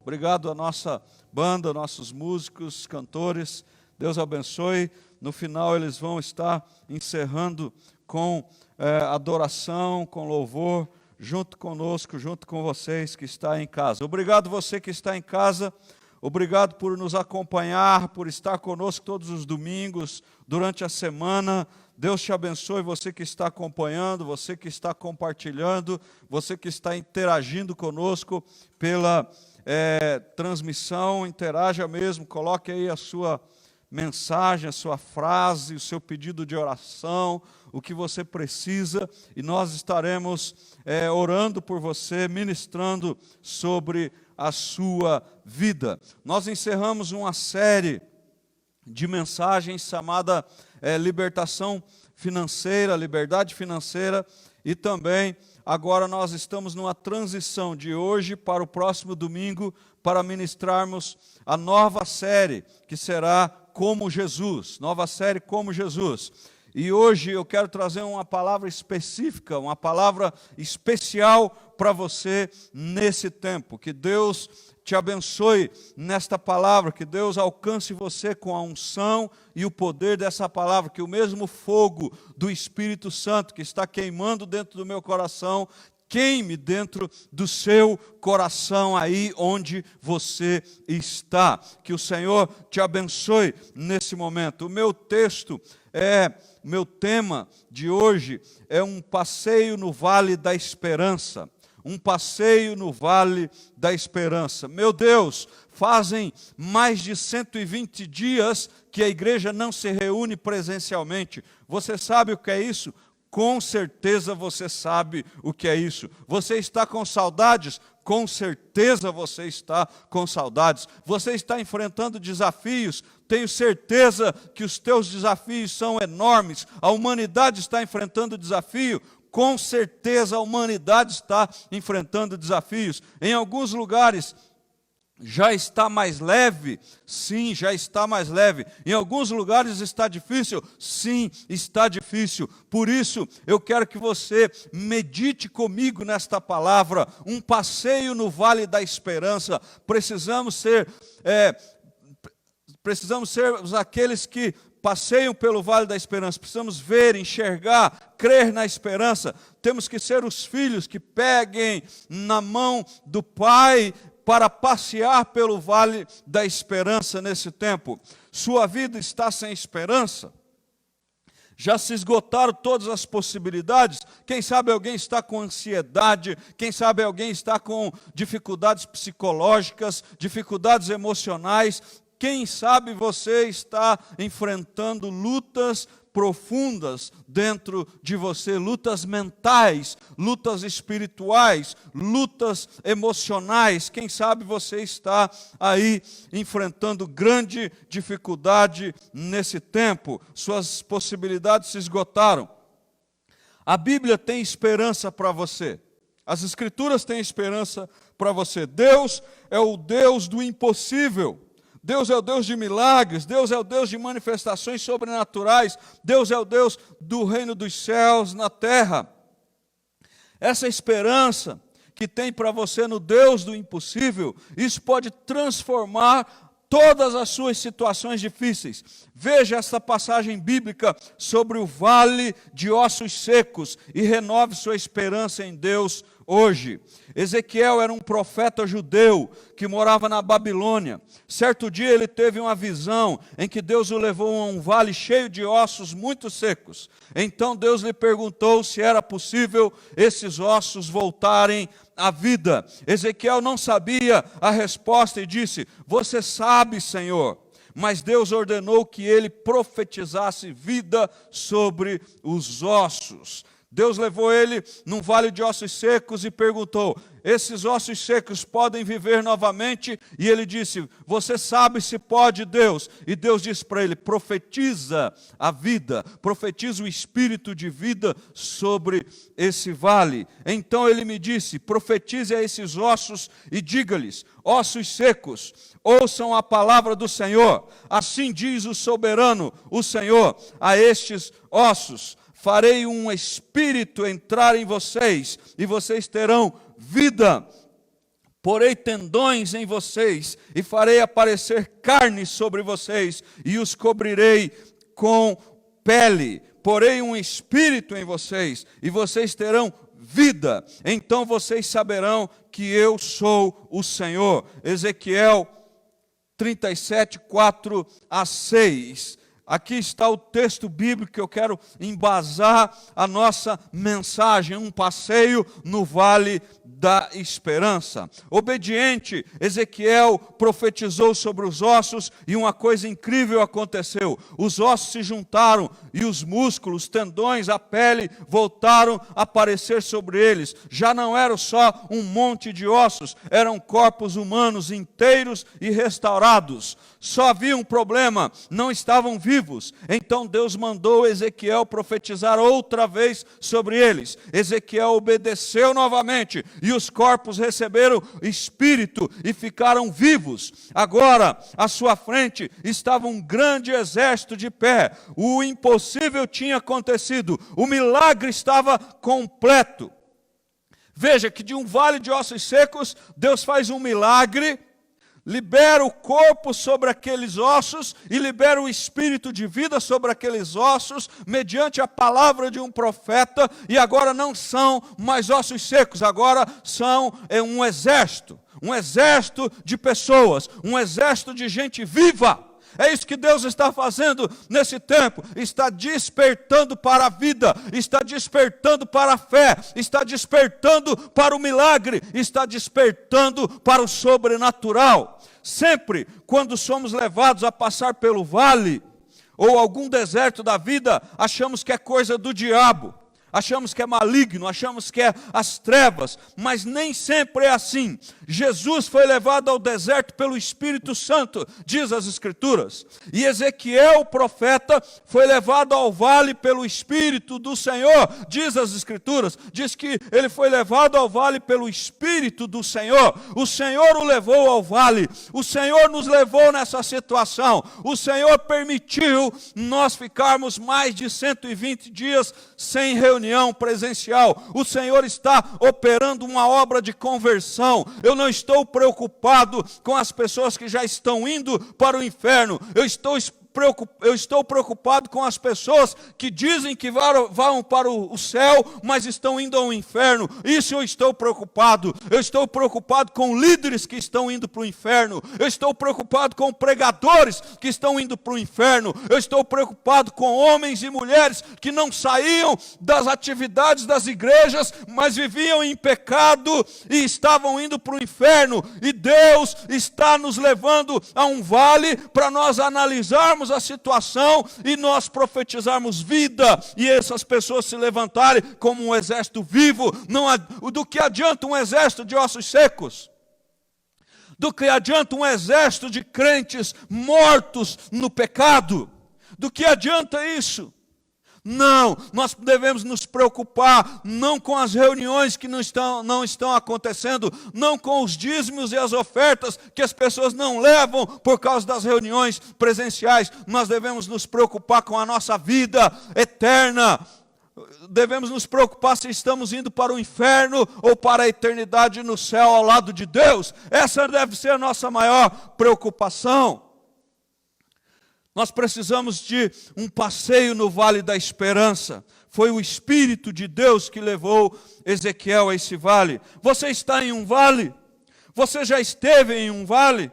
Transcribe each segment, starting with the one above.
Obrigado à nossa banda, nossos músicos, cantores. Deus abençoe. No final eles vão estar encerrando com adoração, com louvor, junto conosco, junto com vocês que estão em casa. Obrigado você que está em casa. Obrigado por nos acompanhar, por estar conosco todos os domingos, durante a semana. Deus te abençoe, você que está acompanhando, você que está compartilhando, você que está interagindo conosco pela transmissão. Interaja mesmo, coloque aí a sua mensagem, a sua frase, o seu pedido de oração, o que você precisa, e nós estaremos orando por você, ministrando sobre a sua vida. Nós encerramos uma série de mensagens chamada Libertação Financeira, Liberdade Financeira, e também agora nós estamos numa transição de hoje para o próximo domingo para ministrarmos a nova série que será Como Jesus, nova série Como Jesus. E hoje eu quero trazer uma palavra específica, uma palavra especial para você nesse tempo. Que Deus te abençoe nesta palavra, que Deus alcance você com a unção e o poder dessa palavra, que o mesmo fogo do Espírito Santo que está queimando dentro do meu coração, queime dentro do seu coração aí onde você está. Que o Senhor te abençoe nesse momento. O meu tema de hoje é um passeio no Vale da Esperança. Um passeio no Vale da Esperança. Meu Deus, fazem mais de 120 dias que a igreja não se reúne presencialmente. Você sabe o que é isso? Com certeza você sabe o que é isso. Você está com saudades? Com certeza você está com saudades. Você está enfrentando desafios? Tenho certeza que os teus desafios são enormes. A humanidade está enfrentando desafio. Com certeza a humanidade está enfrentando desafios. Em alguns lugares já está mais leve? Sim, já está mais leve. Em alguns lugares está difícil? Sim, está difícil. Por isso, eu quero que você medite comigo nesta palavra, um passeio no Vale da Esperança. Precisamos ser aqueles que passeiam pelo Vale da Esperança. Precisamos ver, enxergar, crer na esperança. Temos que ser os filhos que peguem na mão do Pai para passear pelo Vale da Esperança nesse tempo. Sua vida está sem esperança? Já se esgotaram todas as possibilidades? Quem sabe alguém está com ansiedade, quem sabe alguém está com dificuldades psicológicas, dificuldades emocionais. Quem sabe você está enfrentando lutas profundas dentro de você, lutas mentais, lutas espirituais, lutas emocionais. Quem sabe você está aí enfrentando grande dificuldade nesse tempo. Suas possibilidades se esgotaram. A Bíblia tem esperança para você. As Escrituras têm esperança para você. Deus é o Deus do impossível. Deus é o Deus de milagres, Deus é o Deus de manifestações sobrenaturais, Deus é o Deus do reino dos céus na terra. Essa esperança que tem para você no Deus do impossível, isso pode transformar todas as suas situações difíceis. Veja essa passagem bíblica sobre o vale de ossos secos e renove sua esperança em Deus hoje. Ezequiel era um profeta judeu que morava na Babilônia. Certo dia ele teve uma visão em que Deus o levou a um vale cheio de ossos muito secos. Então Deus lhe perguntou se era possível esses ossos voltarem à vida. Ezequiel não sabia a resposta e disse: "Você sabe, Senhor." Mas Deus ordenou que ele profetizasse vida sobre os ossos. Deus levou ele num vale de ossos secos e perguntou: esses ossos secos podem viver novamente? E ele disse: você sabe se pode, Deus? E Deus disse para ele: profetiza a vida, profetiza o espírito de vida sobre esse vale. Então ele me disse: profetize a esses ossos e diga-lhes: ossos secos, ouçam a palavra do Senhor. Assim diz o soberano, o Senhor, a estes ossos: farei um espírito entrar em vocês, e vocês terão vida. porei tendões em vocês, e farei aparecer carne sobre vocês, e os cobrirei com pele. Porei um espírito em vocês, e vocês terão vida. Então vocês saberão que eu sou o Senhor. Ezequiel 37, 4 a 6. Aqui está o texto bíblico que eu quero embasar a nossa mensagem, um passeio no vale da esperança. Obediente, Ezequiel profetizou sobre os ossos e uma coisa incrível aconteceu. Os ossos se juntaram e os músculos, tendões, a pele voltaram a aparecer sobre eles. Já não era só um monte de ossos, eram corpos humanos inteiros e restaurados. Só havia um problema, não estavam vivos. Então Deus mandou Ezequiel profetizar outra vez sobre eles. Ezequiel obedeceu novamente e os corpos receberam espírito e ficaram vivos. Agora, à sua frente estava um grande exército de pé. O impossível tinha acontecido, o milagre estava completo. Veja que de um vale de ossos secos, Deus faz um milagre, libera o corpo sobre aqueles ossos e libera o espírito de vida sobre aqueles ossos, mediante a palavra de um profeta, e agora não são mais ossos secos, agora são um exército de pessoas, um exército de gente viva. É isso que Deus está fazendo nesse tempo, está despertando para a vida, está despertando para a fé, está despertando para o milagre, está despertando para o sobrenatural. Sempre quando somos levados a passar pelo vale ou algum deserto da vida, achamos que é coisa do diabo. Achamos que é maligno, achamos que é as trevas, mas nem sempre é assim. Jesus foi levado ao deserto pelo Espírito Santo, diz as Escrituras. E Ezequiel, o profeta, foi levado ao vale pelo Espírito do Senhor, diz as Escrituras. Diz que ele foi levado ao vale pelo Espírito do Senhor. O Senhor o levou ao vale, o Senhor nos levou nessa situação. O Senhor permitiu nós ficarmos mais de 120 dias sem reunião presencial. O Senhor está operando uma obra de conversão. Eu não estou preocupado com as pessoas que já estão indo para o inferno. Eu estou preocupado com as pessoas que dizem que vão para o céu, mas estão indo ao inferno. Isso eu estou preocupado. Eu estou preocupado com líderes que estão indo para o inferno. Eu estou preocupado com pregadores que estão indo para o inferno. Eu estou preocupado com homens e mulheres que não saíam das atividades das igrejas, mas viviam em pecado e estavam indo para o inferno. E Deus está nos levando a um vale para nós analisarmos a situação e nós profetizarmos vida e essas pessoas se levantarem como um exército vivo. Do que adianta um exército de ossos secos? Do que adianta um exército de crentes mortos no pecado? Do que adianta isso? Não, nós devemos nos preocupar não com as reuniões que não estão acontecendo, não com os dízimos e as ofertas que as pessoas não levam por causa das reuniões presenciais. Nós devemos nos preocupar com a nossa vida eterna. Devemos nos preocupar se estamos indo para o inferno ou para a eternidade no céu ao lado de Deus. Essa deve ser a nossa maior preocupação. Nós precisamos de um passeio no Vale da Esperança. Foi o Espírito de Deus que levou Ezequiel a esse vale. Você está em um vale? Você já esteve em um vale?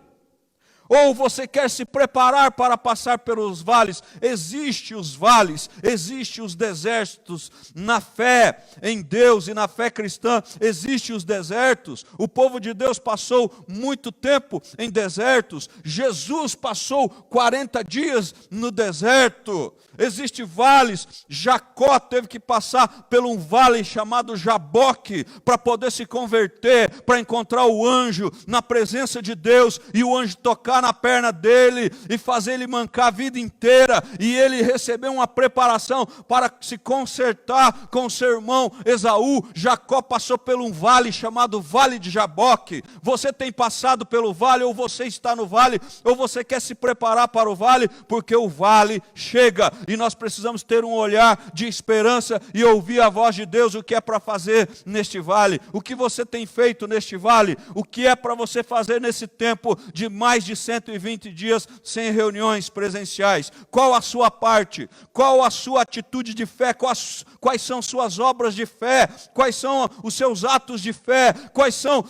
Ou você quer se preparar para passar pelos vales? Existem os vales, existem os desertos. Na fé em Deus e na fé cristã, existem os desertos. O povo de Deus passou muito tempo em desertos. Jesus passou 40 dias no deserto. Existem vales. Jacó teve que passar por um vale chamado Jaboque para poder se converter, para encontrar o anjo na presença de Deus e o anjo tocar sentar na perna dele e fazer ele mancar a vida inteira, e ele receber uma preparação para se consertar com seu irmão Esaú. Jacó passou por um vale chamado Vale de Jaboque. Você tem passado pelo vale, ou você está no vale, ou você quer se preparar para o vale, porque o vale chega, e nós precisamos ter um olhar de esperança e ouvir a voz de Deus, o que é para fazer neste vale, o que você tem feito neste vale, o que é para você fazer nesse tempo de mais de 120 dias sem reuniões presenciais. Qual a sua parte? Qual a sua atitude de fé? Quais são suas obras de fé? Quais são os seus atos de fé? Quais são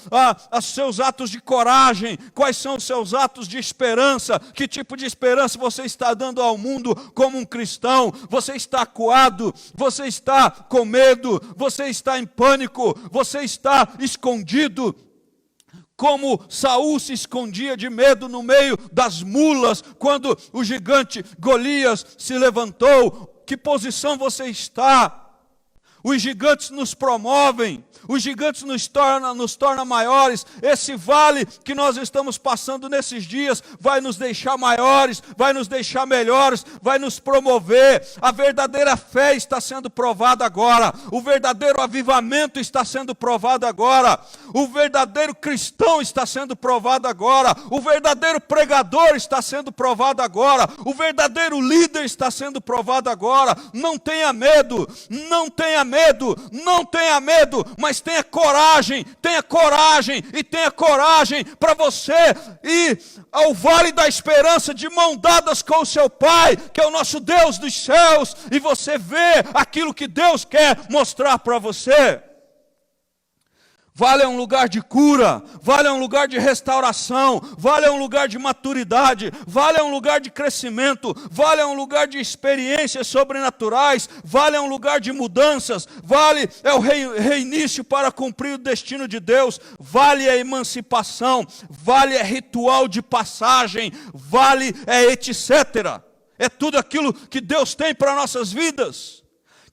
os seus atos de coragem? Quais são os seus atos de esperança? Que tipo de esperança você está dando ao mundo como um cristão? Você está acuado? Você está com medo? Você está em pânico? Você está escondido? Como Saul se escondia de medo no meio das mulas, quando o gigante Golias se levantou. Que posição você está? Os gigantes nos promovem, os gigantes nos tornam maiores. Esse vale que nós estamos passando nesses dias vai nos deixar maiores, vai nos deixar melhores, vai nos promover. A verdadeira fé está sendo provada agora, o verdadeiro avivamento está sendo provado agora, o verdadeiro cristão está sendo provado agora, o verdadeiro pregador está sendo provado agora, o verdadeiro líder está sendo provado agora. Não tenha medo, não tenha medo, não tenha medo, mas tenha coragem e tenha coragem para você ir ao vale da esperança de mão dadas com o seu Pai, que é o nosso Deus dos céus, e você vê aquilo que Deus quer mostrar para você. Vale é um lugar de cura, vale é um lugar de restauração, vale é um lugar de maturidade, vale é um lugar de crescimento, vale é um lugar de experiências sobrenaturais, vale é um lugar de mudanças, vale é o reinício para cumprir o destino de Deus, vale é emancipação, vale é ritual de passagem, vale é etc. É tudo aquilo que Deus tem para nossas vidas.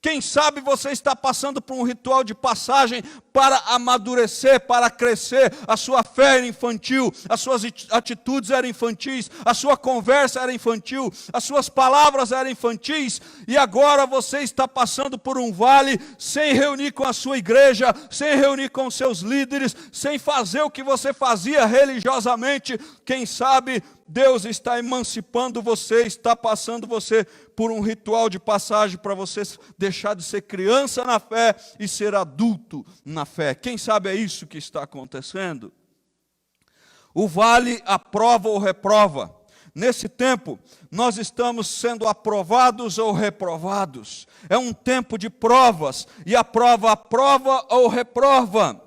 Quem sabe você está passando por um ritual de passagem para amadurecer, para crescer. A sua fé era infantil, as suas atitudes eram infantis, a sua conversa era infantil, as suas palavras eram infantis, e agora você está passando por um vale sem reunir com a sua igreja, sem reunir com seus líderes, sem fazer o que você fazia religiosamente. Quem sabe Deus está emancipando você, está passando você por um ritual de passagem para você deixar de ser criança na fé e ser adulto na fé. Quem sabe é isso que está acontecendo? O vale aprova ou reprova. Nesse tempo, nós estamos sendo aprovados ou reprovados. É um tempo de provas, e a prova aprova ou reprova.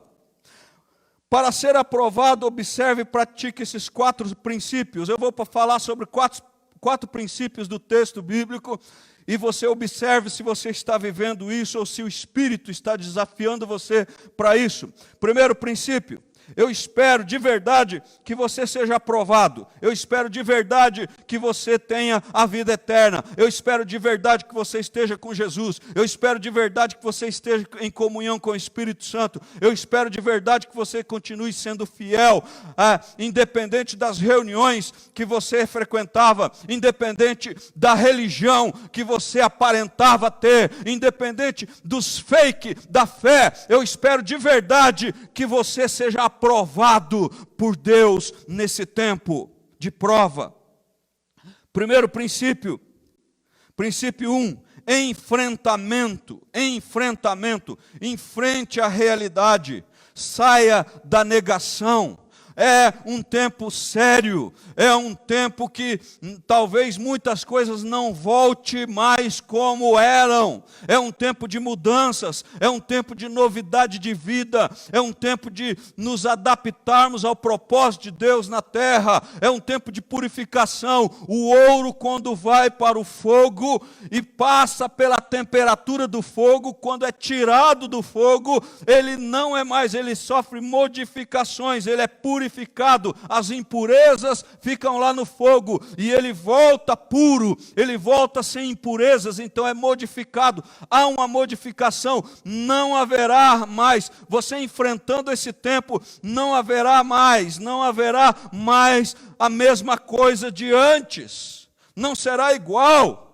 Para ser aprovado, observe e pratique esses 4 princípios. Eu vou falar sobre quatro princípios do texto bíblico, e você observe se você está vivendo isso ou se o Espírito está desafiando você para isso. Primeiro princípio: eu espero de verdade que você seja aprovado. Eu espero de verdade que você tenha a vida eterna. Eu espero de verdade que você esteja com Jesus. Eu espero de verdade que você esteja em comunhão com o Espírito Santo. Eu espero de verdade que você continue sendo fiel, independente das reuniões que você frequentava, independente da religião que você aparentava ter, independente dos fake da fé. Eu espero de verdade que você seja aprovado por Deus nesse tempo de prova. Primeiro princípio, princípio 1, enfrentamento, enfrente a realidade, saia da negação. É um tempo sério, é um tempo que talvez muitas coisas não voltem mais como eram. É um tempo de mudanças, é um tempo de novidade de vida, é um tempo de nos adaptarmos ao propósito de Deus na terra, é um tempo de purificação. O ouro, quando vai para o fogo e passa pela temperatura do fogo, quando é tirado do fogo, ele não é mais, ele sofre modificações, ele é purificado. purificado, as impurezas ficam lá no fogo, e ele volta puro, ele volta sem impurezas, então é modificado. Há uma modificação, não haverá mais, você enfrentando esse tempo, não haverá mais a mesma coisa de antes, não será igual.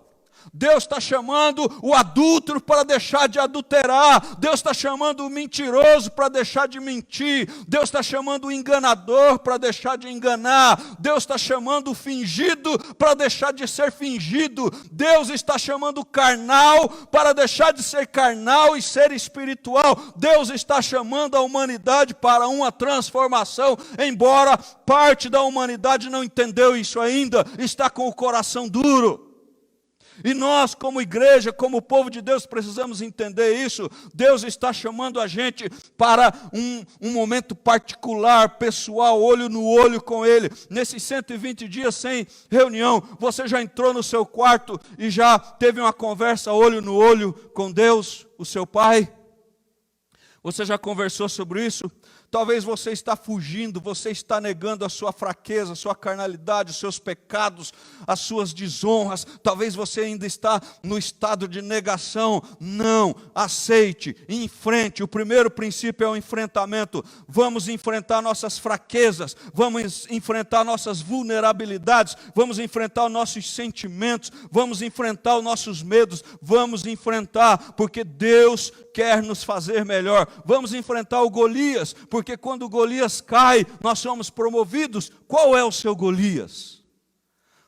Deus está chamando o adúltero para deixar de adulterar. Deus está chamando o mentiroso para deixar de mentir. Deus está chamando o enganador para deixar de enganar. Deus está chamando o fingido para deixar de ser fingido. Deus está chamando o carnal para deixar de ser carnal e ser espiritual. Deus está chamando a humanidade para uma transformação, embora parte da humanidade não entendeu isso ainda, está com o coração duro. E nós, como igreja, como povo de Deus, precisamos entender isso. Deus está chamando a gente para um momento particular, pessoal, olho no olho com Ele. Nesses 120 dias sem reunião, você já entrou no seu quarto e já teve uma conversa olho no olho com Deus, o seu Pai? Você já conversou sobre isso? Talvez você está fugindo, você está negando a sua fraqueza, a sua carnalidade, os seus pecados, as suas desonras. Talvez você ainda está no estado de negação. Não, aceite, enfrente. O primeiro princípio é o enfrentamento. Vamos enfrentar nossas fraquezas, vamos enfrentar nossas vulnerabilidades, vamos enfrentar os nossos sentimentos, vamos enfrentar os nossos medos, vamos enfrentar, porque Deus quer nos fazer melhor. Vamos enfrentar o Golias, porque quando o Golias cai, nós somos promovidos. Qual é o seu Golias?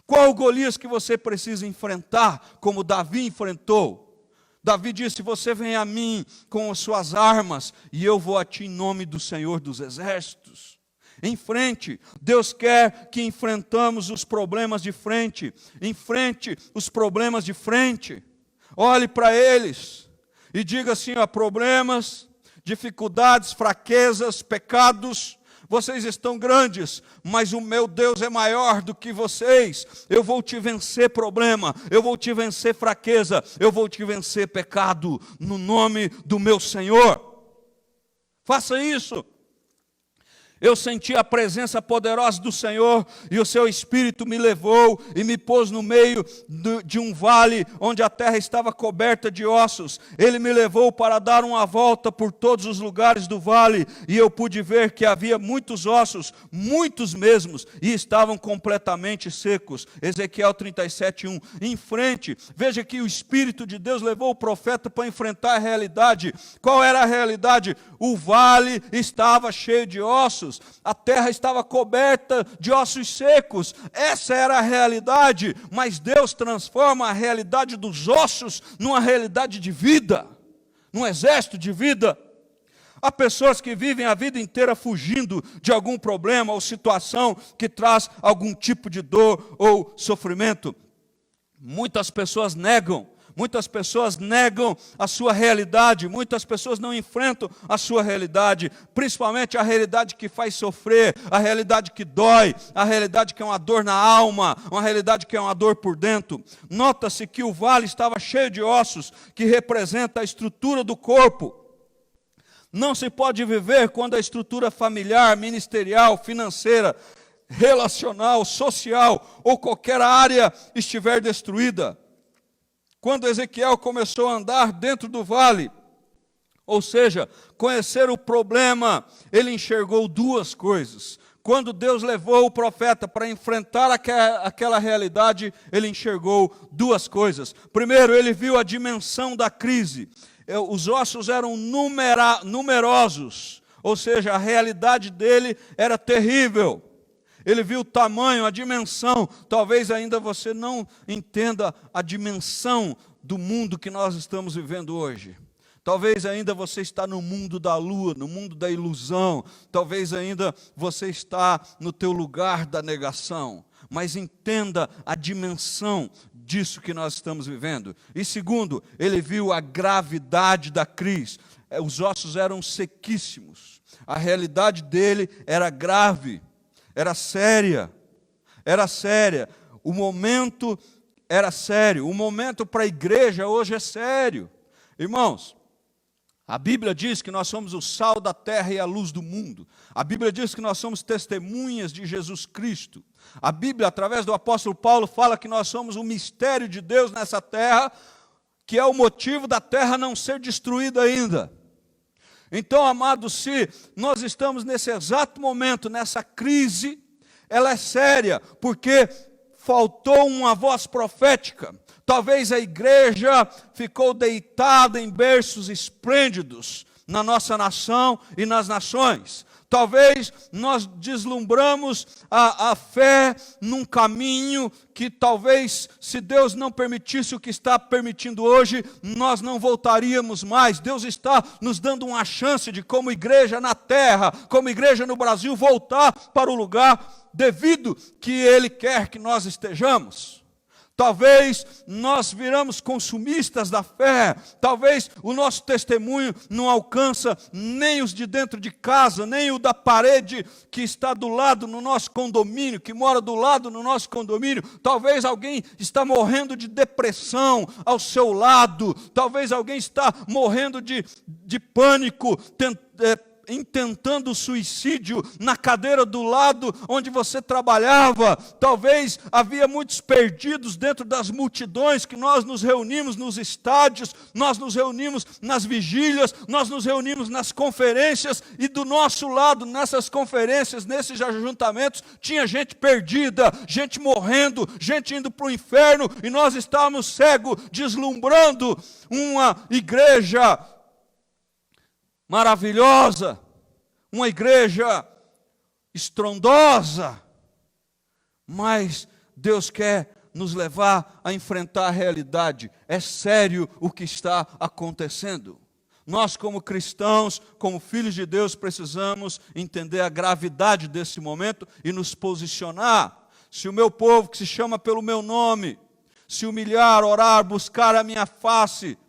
Qual o Golias que você precisa enfrentar, como Davi enfrentou? Davi disse: você vem a mim com as suas armas, e eu vou a ti em nome do Senhor dos Exércitos. Em frente, Deus quer que enfrentamos os problemas de frente. Enfrente os problemas de frente. Olhe para eles e diga assim: ó, problemas, dificuldades, fraquezas, pecados, vocês estão grandes, mas o meu Deus é maior do que vocês. Eu vou te vencer problema, eu vou te vencer fraqueza, eu vou te vencer pecado, no nome do meu Senhor. Faça isso. Eu senti a presença poderosa do Senhor, e o seu Espírito me levou e me pôs no meio de um vale, onde a terra estava coberta de ossos. Ele me levou para dar uma volta por todos os lugares do vale, e eu pude ver que havia muitos ossos, muitos mesmos, e estavam completamente secos. Ezequiel 37:1. Em frente, veja que o Espírito de Deus levou o profeta para enfrentar a realidade. Qual era a realidade? O vale estava cheio de ossos. A terra estava coberta de ossos secos. Essa era a realidade, mas Deus transforma a realidade dos ossos numa realidade de vida, num exército de vida. Há pessoas que vivem a vida inteira fugindo de algum problema ou situação que traz algum tipo de dor ou sofrimento. Muitas pessoas negam a sua realidade, muitas pessoas não enfrentam a sua realidade, principalmente a realidade que faz sofrer, a realidade que dói, a realidade que é uma dor na alma, uma realidade que é uma dor por dentro. Nota-se que o vale estava cheio de ossos, que representa a estrutura do corpo. Não se pode viver quando a estrutura familiar, ministerial, financeira, relacional, social ou qualquer área estiver destruída. Quando Ezequiel começou a andar dentro do vale, ou seja, conhecer o problema, ele enxergou duas coisas. Quando Deus levou o profeta para enfrentar aquela realidade, ele enxergou duas coisas. Primeiro, ele viu a dimensão da crise. Os ossos eram numerosos, ou seja, a realidade dele era terrível. Ele viu o tamanho, a dimensão. Talvez ainda você não entenda a dimensão do mundo que nós estamos vivendo hoje. Talvez ainda você está no mundo da lua, no mundo da ilusão. Talvez ainda você está no teu lugar da negação. Mas entenda a dimensão disso que nós estamos vivendo. E segundo, ele viu a gravidade da crise. Os ossos eram sequíssimos. A realidade dele era grave. Era séria, o momento era sério, o momento para a igreja hoje é sério. Irmãos, A Bíblia diz que nós somos o sal da terra e a luz do mundo. A Bíblia diz que nós somos testemunhas de Jesus Cristo. A Bíblia, através do apóstolo Paulo, fala que nós somos o mistério de Deus nessa terra, que é o motivo da terra não ser destruída ainda. Então, amados, se nós estamos nesse exato momento, nessa crise, ela é séria, porque faltou uma voz profética. Talvez a igreja ficou deitada em berços esplêndidos na nossa nação e nas nações. Talvez nós deslumbramos a fé num caminho que talvez, se Deus não permitisse o que está permitindo hoje, nós não voltaríamos mais. Deus está nos dando uma chance de, como igreja na terra, como igreja no Brasil, voltar para o lugar devido que Ele quer que nós estejamos. Talvez nós viramos consumistas da fé, talvez o nosso testemunho não alcança nem os de dentro de casa, nem o da parede que está do lado no nosso condomínio, que mora do lado no nosso condomínio. Talvez alguém está morrendo de depressão ao seu lado, talvez alguém está morrendo de pânico, intentando suicídio na cadeira do lado onde você trabalhava. Talvez havia muitos perdidos dentro das multidões que nós nos reunimos nos estádios, nós nos reunimos nas vigílias, nós nos reunimos nas conferências, e do nosso lado, nessas conferências, nesses ajuntamentos, tinha gente perdida, gente morrendo, gente indo para o inferno, e nós estávamos cegos, deslumbrando uma igreja maravilhosa, uma igreja estrondosa, mas Deus quer nos levar a enfrentar a realidade. É sério o que está acontecendo. Nós, como cristãos, como filhos de Deus, precisamos entender a gravidade desse momento e nos posicionar. Se o meu povo, que se chama pelo meu nome, se humilhar, orar, buscar a minha face,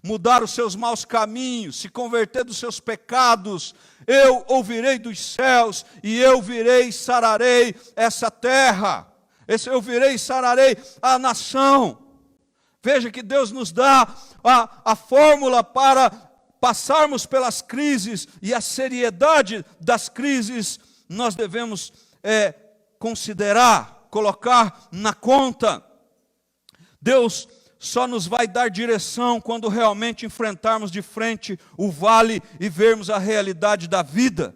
mudar os seus maus caminhos, se converter dos seus pecados, eu ouvirei dos céus, e eu virei e sararei essa terra. Eu virei e sararei a nação. Veja que Deus nos dá a fórmula para passarmos pelas crises, e a seriedade das crises nós devemos considerar, colocar na conta. Deus só nos vai dar direção quando realmente enfrentarmos de frente o vale e vermos a realidade da vida.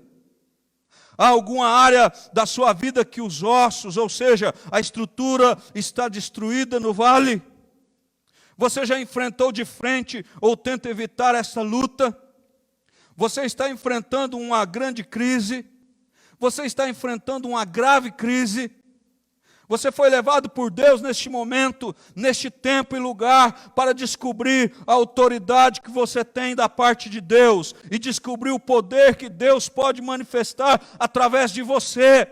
Há alguma área da sua vida que os ossos, ou seja, a estrutura está destruída no vale? Você já enfrentou de frente ou tenta evitar essa luta? Você está enfrentando uma grande crise? Você está enfrentando uma grave crise? Você foi levado por Deus neste momento, neste tempo e lugar, para descobrir a autoridade que você tem da parte de Deus e descobrir o poder que Deus pode manifestar através de você.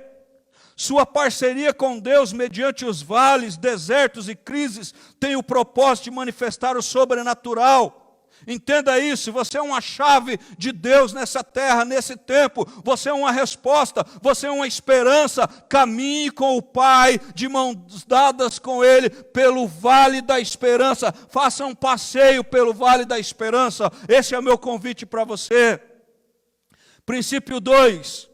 Sua parceria com Deus mediante os vales, desertos e crises tem o propósito de manifestar o sobrenatural. Entenda isso, você é uma chave de Deus nessa terra, nesse tempo. Você é uma resposta, você é uma esperança. Caminhe com o Pai, de mãos dadas com Ele, pelo vale da esperança. Faça um passeio pelo vale da esperança. Esse é o meu convite para você. Princípio 2.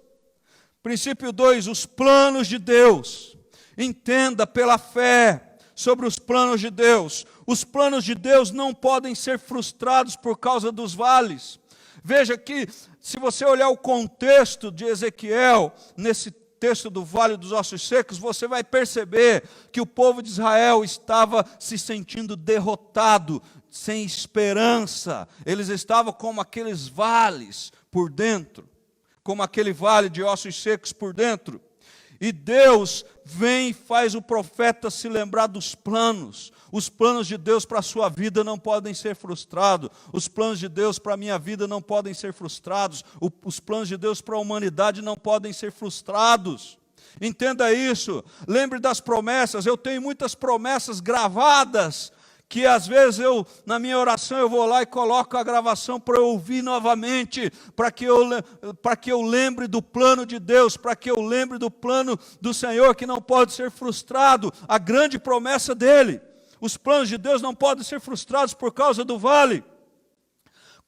Princípio 2, os planos de Deus. Entenda pela fé sobre os planos de Deus. Os planos de Deus não podem ser frustrados por causa dos vales. Veja que, se você olhar o contexto de Ezequiel, nesse texto do Vale dos Ossos Secos, você vai perceber que o povo de Israel estava se sentindo derrotado, sem esperança. Eles estavam como aqueles vales por dentro, como aquele vale de ossos secos por dentro. E Deus vem e faz o profeta se lembrar dos planos. Os planos de Deus para a sua vida não podem ser frustrados. Os planos de Deus para a minha vida não podem ser frustrados. Os planos de Deus para a humanidade não podem ser frustrados. Entenda isso. Lembre das promessas. Eu tenho muitas promessas gravadas, que às vezes na minha oração eu vou lá e coloco a gravação para eu ouvir novamente, para que eu lembre do plano de Deus, para que eu lembre do plano do Senhor, que não pode ser frustrado, a grande promessa dEle. Os planos de Deus não podem ser frustrados por causa do vale.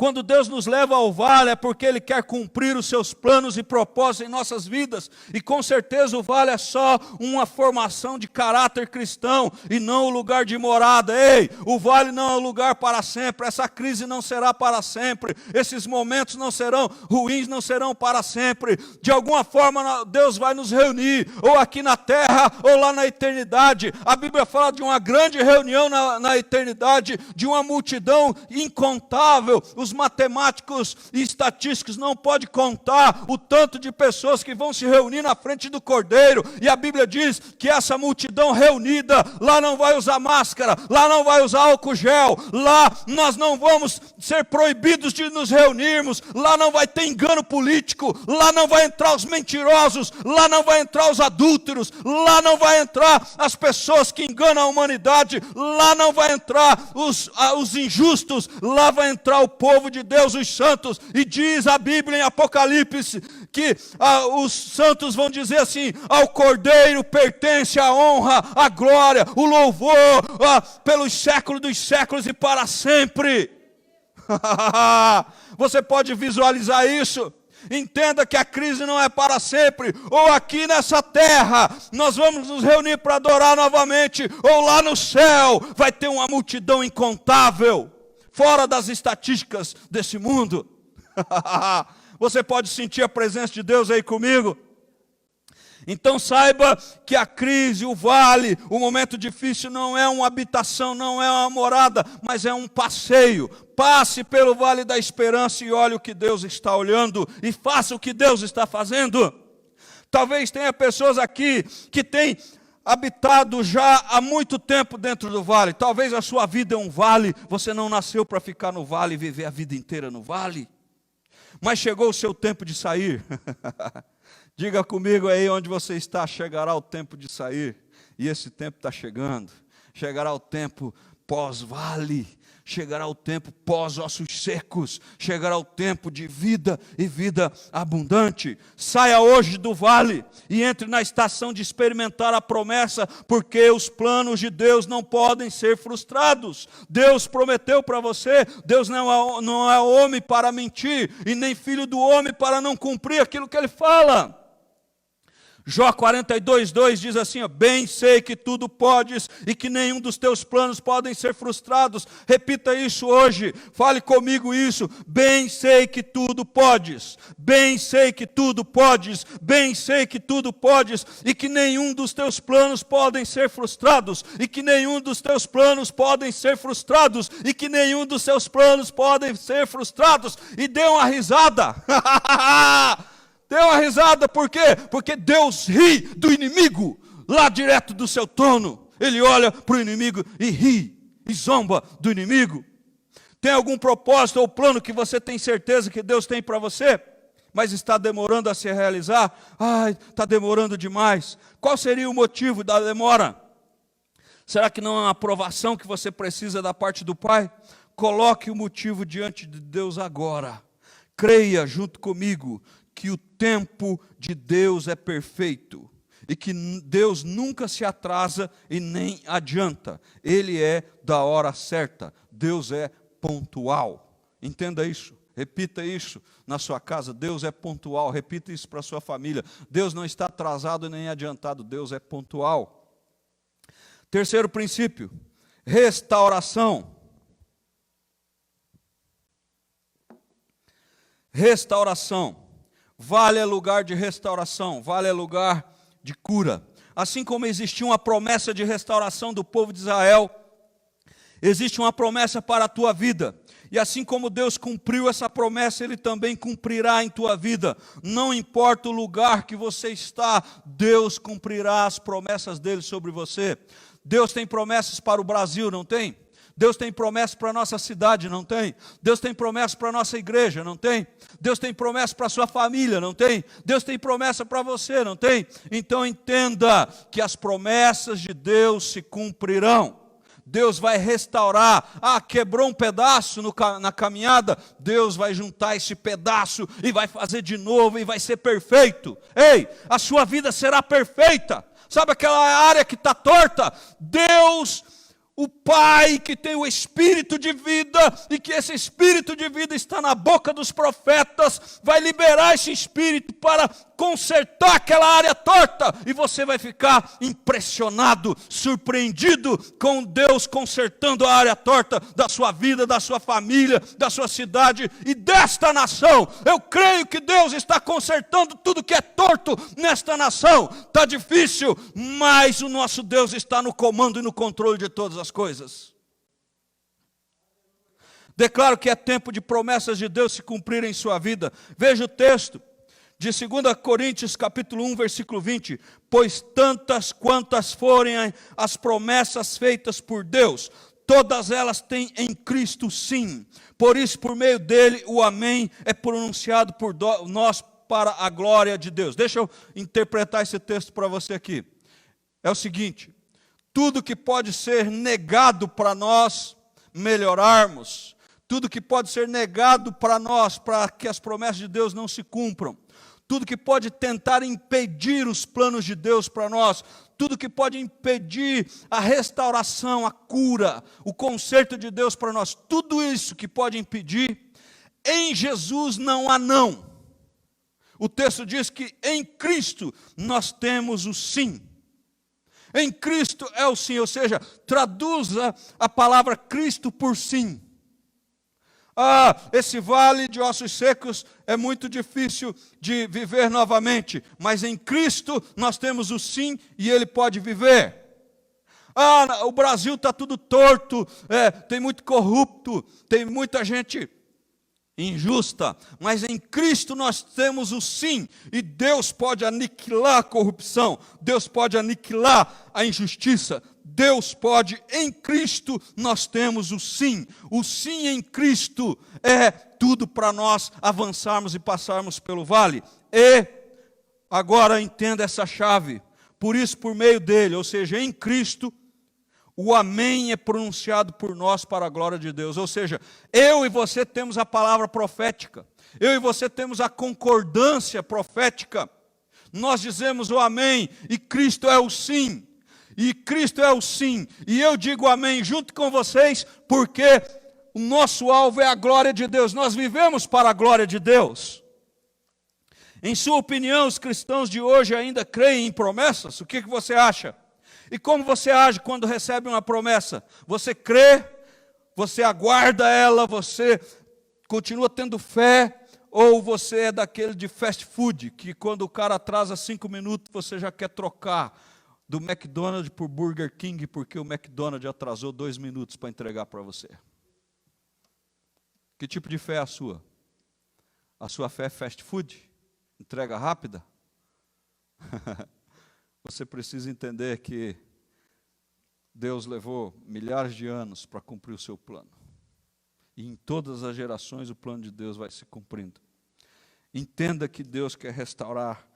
Quando Deus nos leva ao vale é porque Ele quer cumprir os seus planos e propósitos em nossas vidas. E com certeza o vale é só uma formação de caráter cristão e não o lugar de morada. Ei, o vale não é o lugar para sempre, essa crise não será para sempre, esses momentos não serão ruins, não serão para sempre. De alguma forma Deus vai nos reunir, ou aqui na terra, ou lá na eternidade. A Bíblia fala de uma grande reunião na eternidade, de uma multidão incontável. Os matemáticos e estatísticos não podem contar o tanto de pessoas que vão se reunir na frente do Cordeiro. E a Bíblia diz que essa multidão reunida, lá não vai usar máscara, lá não vai usar álcool gel, lá nós não vamos ser proibidos de nos reunirmos, lá não vai ter engano político, lá não vai entrar os mentirosos, lá não vai entrar os adúlteros, lá não vai entrar as pessoas que enganam a humanidade, lá não vai entrar os injustos, lá vai entrar o povo de Deus, os santos. E diz a Bíblia em Apocalipse que os santos vão dizer assim: ao Cordeiro pertence a honra, a glória, o louvor pelos séculos dos séculos e para sempre. Você pode visualizar isso? Entenda que a crise não é para sempre, ou aqui nessa terra nós vamos nos reunir para adorar novamente, ou lá no céu vai ter uma multidão incontável, fora das estatísticas desse mundo. Você pode sentir a presença de Deus aí comigo? Então saiba que a crise, o vale, o momento difícil não é uma habitação, não é uma morada, mas é um passeio. Passe pelo vale da esperança e olhe o que Deus está olhando e faça o que Deus está fazendo. Talvez tenha pessoas aqui que têm habitado já há muito tempo dentro do vale. Talvez a sua vida é um vale, você não nasceu para ficar no vale e viver a vida inteira no vale. Mas chegou o seu tempo de sair. Diga comigo aí onde você está, chegará o tempo de sair. E esse tempo está chegando. Chegará o tempo pós-vale. Chegará o tempo pós-ossos secos. Chegará o tempo de vida e vida abundante. Saia hoje do vale e entre na estação de experimentar a promessa, porque os planos de Deus não podem ser frustrados. Deus prometeu para você, Deus não é homem para mentir, e nem filho do homem para não cumprir aquilo que Ele fala. Jó 42:2 diz assim: bem sei que tudo podes e que nenhum dos teus planos podem ser frustrados. Repita isso hoje, fale comigo isso. Bem sei que tudo podes, bem sei que tudo podes, bem sei que tudo podes, e que nenhum dos teus planos podem ser frustrados, e que nenhum dos teus planos podem ser frustrados, e que nenhum dos seus planos podem ser frustrados. E dê uma risada. Deu uma risada, por quê? Porque Deus ri do inimigo, lá direto do seu trono. Ele olha para o inimigo e ri, e zomba do inimigo. Tem algum propósito ou plano que você tem certeza que Deus tem para você, mas está demorando a se realizar? Ai, está demorando demais. Qual seria o motivo da demora? Será que não é uma aprovação que você precisa da parte do Pai? Coloque o motivo diante de Deus agora. Creia junto comigo que o tempo de Deus é perfeito e que Deus nunca se atrasa e nem adianta. Ele é da hora certa. Deus é pontual. Entenda isso. Repita isso na sua casa. Deus é pontual. Repita isso para a sua família. Deus não está atrasado nem adiantado. Deus é pontual. Terceiro princípio: restauração. Restauração. Vale é lugar de restauração, vale é lugar de cura. Assim como existia uma promessa de restauração do povo de Israel, existe uma promessa para a tua vida. E assim como Deus cumpriu essa promessa, Ele também cumprirá em tua vida. Não importa o lugar que você está, Deus cumprirá as promessas dEle sobre você. Deus tem promessas para o Brasil, não tem? Deus tem promessa para a nossa cidade, não tem? Deus tem promessa para a nossa igreja, não tem? Deus tem promessa para a sua família, não tem? Deus tem promessa para você, não tem? Então entenda que as promessas de Deus se cumprirão. Deus vai restaurar. Quebrou um pedaço na caminhada, Deus vai juntar esse pedaço e vai fazer de novo e vai ser perfeito. Ei, a sua vida será perfeita. Sabe aquela área que está torta? Deus o Pai que tem o Espírito de vida, e que esse Espírito de vida está na boca dos profetas, vai liberar esse Espírito para consertar aquela área torta, e você vai ficar impressionado, surpreendido com Deus consertando a área torta da sua vida, da sua família, da sua cidade e desta nação. Eu creio que Deus está consertando tudo que é torto nesta nação. Está difícil, mas o nosso Deus está no comando e no controle de todas as coisas. Declaro que é tempo de promessas de Deus se cumprirem em sua vida. Veja o texto de 2 Coríntios capítulo 1, versículo 20. Pois tantas quantas forem as promessas feitas por Deus, todas elas têm em Cristo sim. Por isso, por meio dele, o amém é pronunciado por nós para a glória de Deus. Deixa eu interpretar esse texto para você aqui. É o seguinte: tudo que pode ser negado para nós melhorarmos, tudo que pode ser negado para nós, para que as promessas de Deus não se cumpram, tudo que pode tentar impedir os planos de Deus para nós, tudo que pode impedir a restauração, a cura, o conserto de Deus para nós, tudo isso que pode impedir, em Jesus não há não. O texto diz que em Cristo nós temos o sim. Em Cristo é o sim, ou seja, traduza a palavra Cristo por sim. Esse vale de ossos secos é muito difícil de viver novamente, mas em Cristo nós temos o sim e Ele pode viver. O Brasil está tudo torto, tem muito corrupto, tem muita gente injusta, mas em Cristo nós temos o sim, e Deus pode aniquilar a corrupção, Deus pode aniquilar a injustiça, Deus pode, em Cristo nós temos o sim em Cristo é tudo para nós avançarmos e passarmos pelo vale. E agora entenda essa chave, por isso por meio dele, ou seja, em Cristo, o amém é pronunciado por nós para a glória de Deus. Ou seja, eu e você temos a palavra profética. Eu e você temos a concordância profética. Nós dizemos o amém e Cristo é o sim. E Cristo é o sim. E eu digo amém junto com vocês, porque o nosso alvo é a glória de Deus. Nós vivemos para a glória de Deus. Em sua opinião, os cristãos de hoje ainda creem em promessas? O que você acha? E como você age quando recebe uma promessa? Você crê, você aguarda ela, você continua tendo fé, ou você é daquele de fast food, que quando o cara atrasa 5 minutos, você já quer trocar do McDonald's por Burger King, porque o McDonald's atrasou 2 minutos para entregar para você? Que tipo de fé é a sua? A sua fé é fast food? Entrega rápida? Você precisa entender que Deus levou milhares de anos para cumprir o seu plano. E em todas as gerações o plano de Deus vai se cumprindo. Entenda que Deus quer restaurar,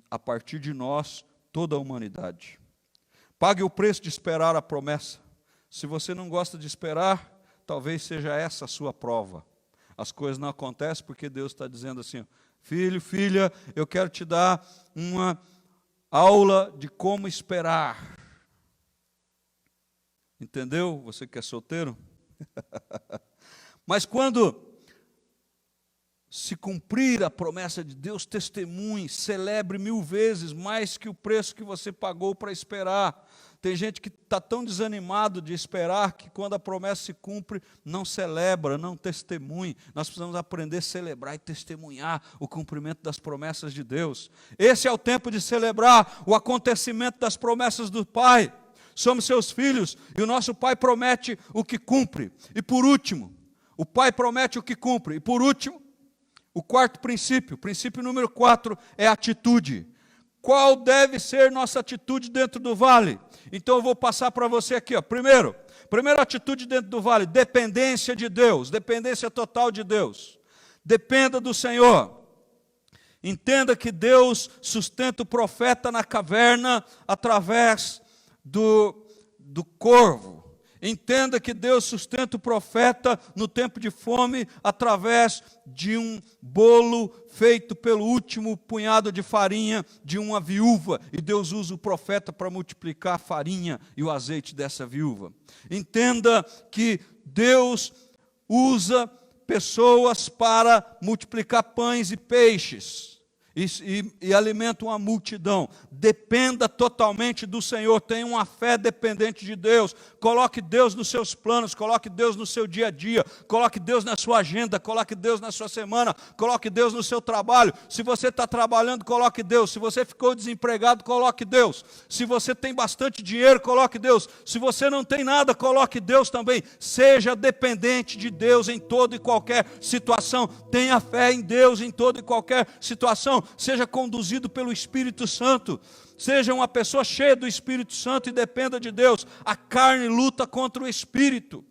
a partir de nós, toda a humanidade. Pague o preço de esperar a promessa. Se você não gosta de esperar, talvez seja essa a sua prova. As coisas não acontecem porque Deus está dizendo assim: filho, filha, eu quero te dar uma aula de como esperar. Entendeu? Você que é solteiro? Mas quando se cumprir a promessa de Deus, testemunhe, celebre 1000 vezes mais que o preço que você pagou para esperar. Tem gente que está tão desanimado de esperar que quando a promessa se cumpre, não celebra, não testemunha. Nós precisamos aprender a celebrar e testemunhar o cumprimento das promessas de Deus. Esse é o tempo de celebrar o acontecimento das promessas do Pai. Somos seus filhos e o nosso Pai promete o que cumpre. E por último, o Pai promete o que cumpre. E por último, o quarto princípio, princípio número 4, é atitude. Qual deve ser nossa atitude dentro do vale? Então eu vou passar para você aqui. Primeira atitude dentro do vale: dependência de Deus, dependência total de Deus. Dependa do Senhor. Entenda que Deus sustenta o profeta na caverna através do corvo. Entenda que Deus sustenta o profeta no tempo de fome através de um bolo feito pelo último punhado de farinha de uma viúva. E Deus usa o profeta para multiplicar a farinha e o azeite dessa viúva. Entenda que Deus usa pessoas para multiplicar pães e peixes. E alimenta uma multidão. Dependa totalmente do Senhor. Tenha uma fé dependente de Deus. Coloque Deus nos seus planos. Coloque Deus no seu dia a dia. Coloque Deus na sua agenda. Coloque Deus na sua semana. Coloque Deus no seu trabalho. Se você está trabalhando, coloque Deus. Se você ficou desempregado, coloque Deus. Se você tem bastante dinheiro, coloque Deus. Se você não tem nada, coloque Deus também. Seja dependente de Deus em toda e qualquer situação. Tenha fé em Deus em toda e qualquer situação. Seja conduzido pelo Espírito Santo, seja uma pessoa cheia do Espírito Santo e dependa de Deus. A carne luta contra o Espírito,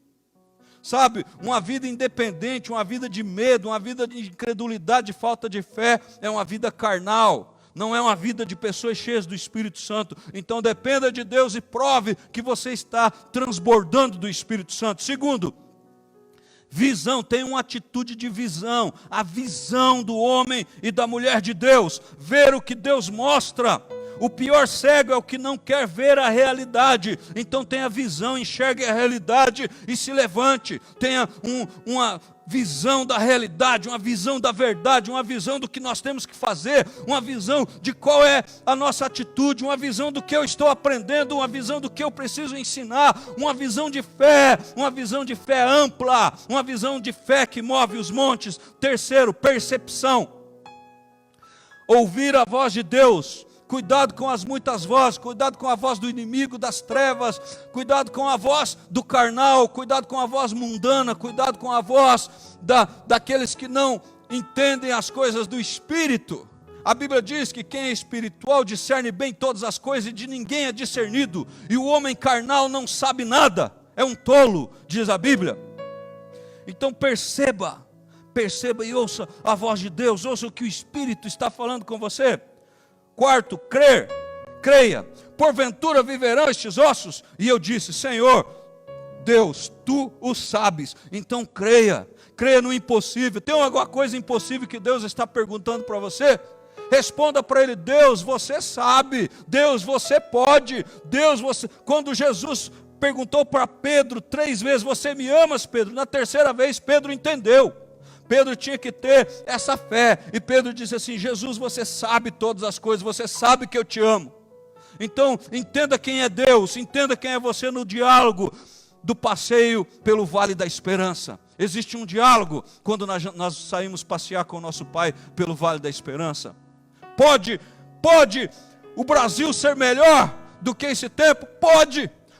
sabe? Uma vida independente, uma vida de medo, uma vida de incredulidade, de falta de fé, é uma vida carnal, não é uma vida de pessoas cheias do Espírito Santo. Então dependa de Deus e prove que você está transbordando do Espírito Santo. Segundo, visão, tem uma atitude de visão, a visão do homem e da mulher de Deus, ver o que Deus mostra. O pior cego é o que não quer ver a realidade. Então tenha visão, enxergue a realidade e se levante. Tenha uma visão da realidade, uma visão da verdade, uma visão do que nós temos que fazer, uma visão de qual é a nossa atitude, uma visão do que eu estou aprendendo, uma visão do que eu preciso ensinar, uma visão de fé ampla, uma visão de fé que move os montes. Terceiro, percepção. Ouvir a voz de Deus. Cuidado com as muitas vozes, cuidado com a voz do inimigo, das trevas, cuidado com a voz do carnal, cuidado com a voz mundana, cuidado com a voz daqueles que não entendem as coisas do Espírito. A Bíblia diz que quem é espiritual discerne bem todas as coisas e de ninguém é discernido. E o homem carnal não sabe nada, é um tolo, diz a Bíblia. Então perceba e ouça a voz de Deus, ouça o que o Espírito está falando com você. Quarto, creia, porventura viverão estes ossos? E eu disse, Senhor, Deus, Tu o sabes, então creia no impossível. Tem alguma coisa impossível que Deus está perguntando para você? Responda para Ele, Deus, você sabe, Deus, você pode, Deus, você... Quando Jesus perguntou para Pedro 3 vezes, você me amas, Pedro? Na terceira vez, Pedro entendeu. Pedro tinha que ter essa fé, e Pedro disse assim, Jesus, você sabe todas as coisas, você sabe que eu te amo. Então, entenda quem é Deus, entenda quem é você no diálogo do passeio pelo Vale da Esperança. Existe um diálogo quando nós saímos passear com o nosso Pai pelo Vale da Esperança. Pode o Brasil ser melhor do que esse tempo?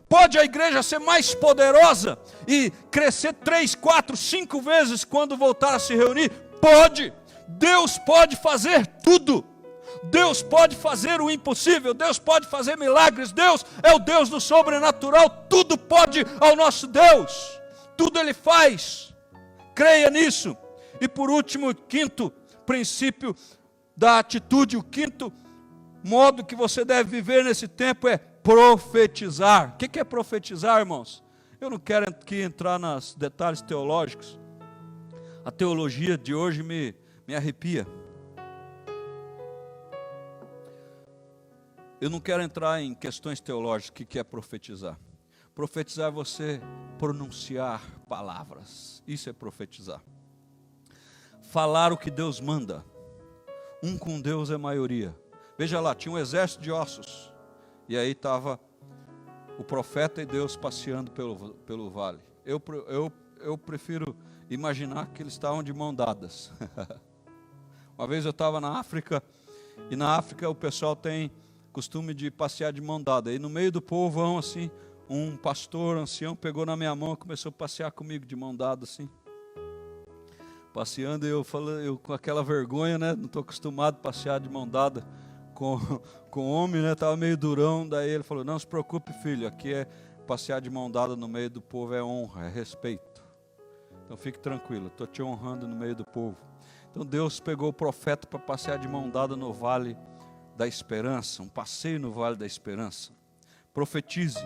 Pode a igreja ser mais poderosa e crescer 3, 4, 5 vezes quando voltar a se reunir? Pode. Deus pode fazer tudo. Deus pode fazer o impossível. Deus pode fazer milagres. Deus é o Deus do sobrenatural. Tudo pode ao nosso Deus. Tudo Ele faz. Creia nisso. E por último, o quinto princípio da atitude, o quinto modo que você deve viver nesse tempo é profetizar. O que é profetizar, irmãos? Eu não quero aqui entrar nos detalhes teológicos. A teologia de hoje me arrepia. Eu não quero entrar em questões teológicas. O que é profetizar? Profetizar é você pronunciar palavras. Isso é profetizar. Falar o que Deus manda. Um com Deus é maioria. Veja lá, tinha um exército de ossos. E aí estava o profeta e Deus passeando pelo vale. Eu prefiro imaginar que eles estavam de mão dadas. Uma vez eu estava na África, e na África o pessoal tem costume de passear de mão dada. E no meio do povão, assim, um pastor ancião pegou na minha mão e começou a passear comigo de mão dada, assim. Passeando, eu com aquela vergonha, né? Não estou acostumado a passear de mão dada com homem, né? Estava meio durão. Daí ele falou, não se preocupe, filho, aqui é passear de mão dada no meio do povo, é honra, é respeito. Então fique tranquilo, estou te honrando no meio do povo. Então Deus pegou o profeta para passear de mão dada no Vale da Esperança, um passeio no Vale da Esperança. Profetize.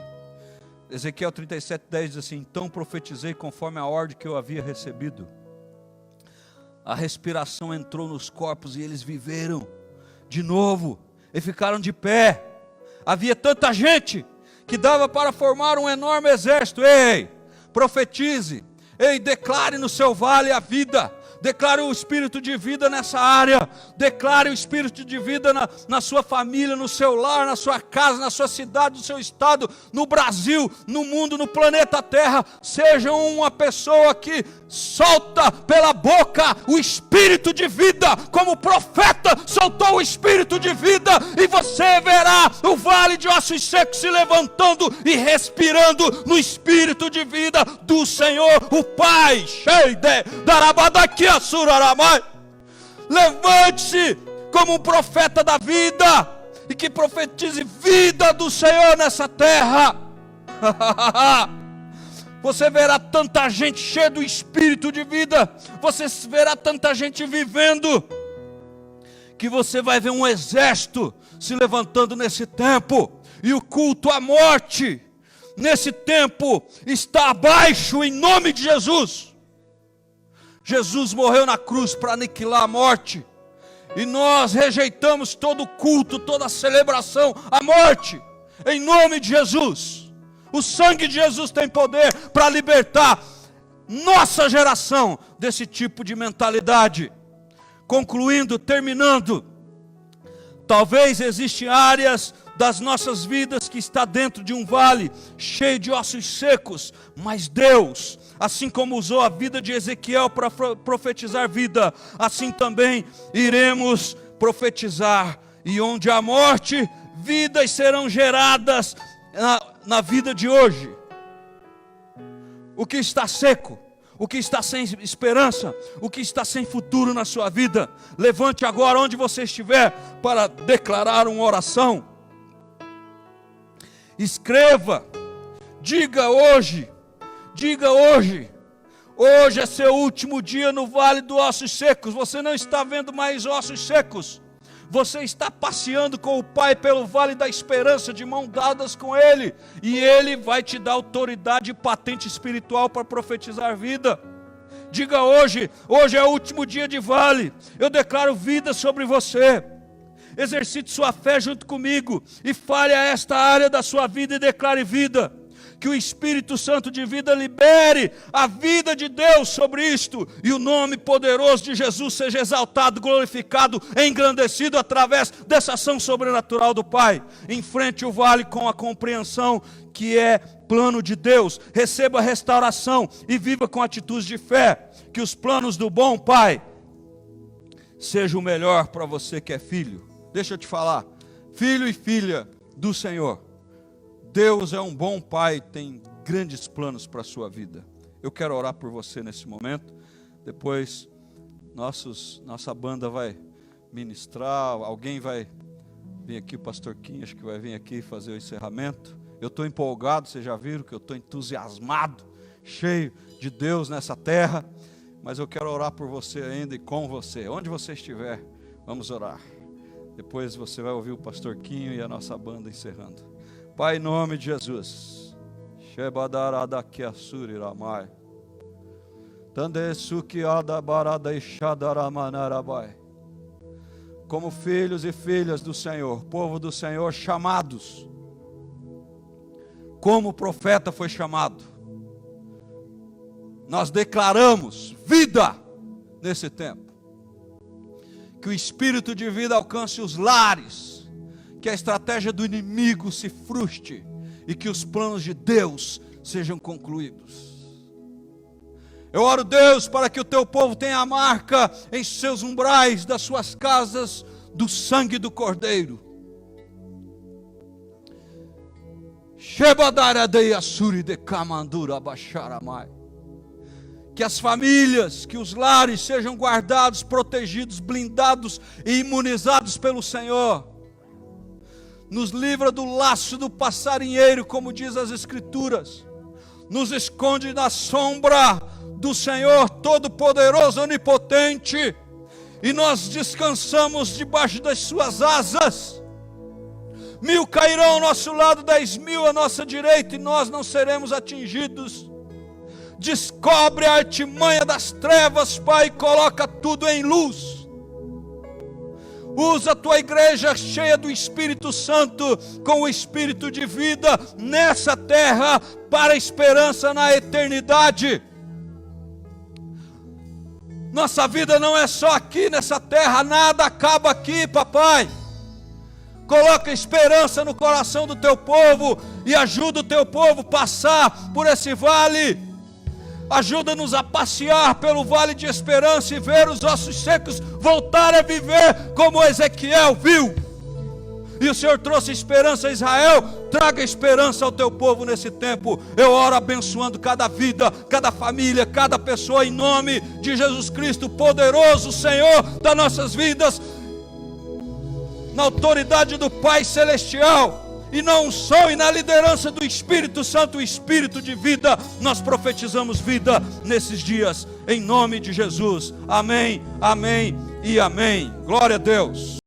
Ezequiel 37:10 diz assim: então profetizei conforme a ordem que eu havia recebido. A respiração entrou nos corpos e eles viveram de novo e ficaram de pé. Havia tanta gente que dava para formar um enorme exército. Ei, profetize, ei, declare no seu vale a vida. Declare o espírito de vida nessa área. Declare o espírito de vida na sua família, no seu lar, na sua casa, na sua cidade, no seu estado, no Brasil, no mundo, no planeta Terra. Seja uma pessoa que solta pela boca o espírito de vida, como o profeta soltou o espírito de vida, e você verá o vale de ossos secos se levantando e respirando no espírito de vida do Senhor, o Pai. Levante-se como um profeta da vida e que profetize vida do Senhor nessa terra. Você verá tanta gente cheia do espírito de vida, você verá tanta gente vivendo, que você vai ver um exército se levantando nesse tempo, e o culto à morte nesse tempo está abaixo, em nome de Jesus. Jesus morreu na cruz para aniquilar a morte, e nós rejeitamos todo culto, toda celebração à morte, em nome de Jesus. O sangue de Jesus tem poder para libertar nossa geração desse tipo de mentalidade. Concluindo, terminando, talvez existem áreas das nossas vidas que está dentro de um vale cheio de ossos secos, mas Deus, assim como usou a vida de Ezequiel para profetizar vida, assim também iremos profetizar. E onde há morte, vidas serão geradas na vida de hoje. O que está seco, o que está sem esperança, o que está sem futuro na sua vida, levante agora onde você estiver para declarar uma oração. Escreva, diga hoje, hoje é seu último dia no vale dos ossos secos. Você não está vendo mais ossos secos, você está passeando com o Pai pelo vale da esperança, de mão dadas com Ele, e Ele vai te dar autoridade e patente espiritual para profetizar vida. Diga hoje é o último dia de vale, eu declaro vida sobre você. Exercite sua fé junto comigo e fale a esta área da sua vida e declare vida. Que o Espírito Santo de vida libere a vida de Deus sobre isto, e o nome poderoso de Jesus seja exaltado, glorificado, engrandecido através dessa ação sobrenatural do Pai. Enfrente o vale com a compreensão que é plano de Deus. Receba a restauração e viva com atitudes de fé. Que os planos do bom Pai sejam o melhor para você que é filho. Deixa eu te falar, filho e filha do Senhor, Deus é um bom Pai, tem grandes planos para a sua vida. Eu quero orar por você nesse momento. Depois nossa banda vai ministrar, alguém vai vir aqui, o pastor Kim, acho que vai vir aqui fazer o encerramento. Eu estou empolgado, vocês já viram que eu estou entusiasmado, cheio de Deus nessa terra. Mas eu quero orar por você ainda e com você, onde você estiver, vamos orar. Depois você vai ouvir o pastor Quinho e a nossa banda encerrando. Pai, em nome de Jesus, como filhos e filhas do Senhor, povo do Senhor, chamados, como o profeta foi chamado, nós declaramos vida nesse tempo. Que o espírito de vida alcance os lares, que a estratégia do inimigo se frustre e que os planos de Deus sejam concluídos. Eu oro, Deus, para que o teu povo tenha a marca em seus umbrais das suas casas do sangue do Cordeiro. Que as famílias, que os lares sejam guardados, protegidos, blindados e imunizados pelo Senhor. Nos livra do laço do passarinheiro, como diz as Escrituras. Nos esconde na sombra do Senhor Todo-Poderoso, Onipotente. E nós descansamos debaixo das suas asas. 1000 cairão ao nosso lado, 10.000 à nossa direita, e nós não seremos atingidos. Descobre a artimanha das trevas, Pai, e coloca tudo em luz. Usa a tua igreja cheia do Espírito Santo, com o Espírito de vida nessa terra, para a esperança na eternidade. Nossa vida não é só aqui nessa terra, nada acaba aqui, papai. Coloca esperança no coração do teu povo e ajuda o teu povo a passar por esse vale. Ajuda-nos a passear pelo vale de esperança e ver os ossos secos voltar a viver como Ezequiel viu. E o Senhor trouxe esperança a Israel, traga esperança ao teu povo nesse tempo. Eu oro abençoando cada vida, cada família, cada pessoa, em nome de Jesus Cristo, poderoso Senhor das nossas vidas, na autoridade do Pai Celestial, e na unção e na liderança do Espírito Santo, o Espírito de vida. Nós profetizamos vida nesses dias, em nome de Jesus. Amém, amém e amém. Glória a Deus.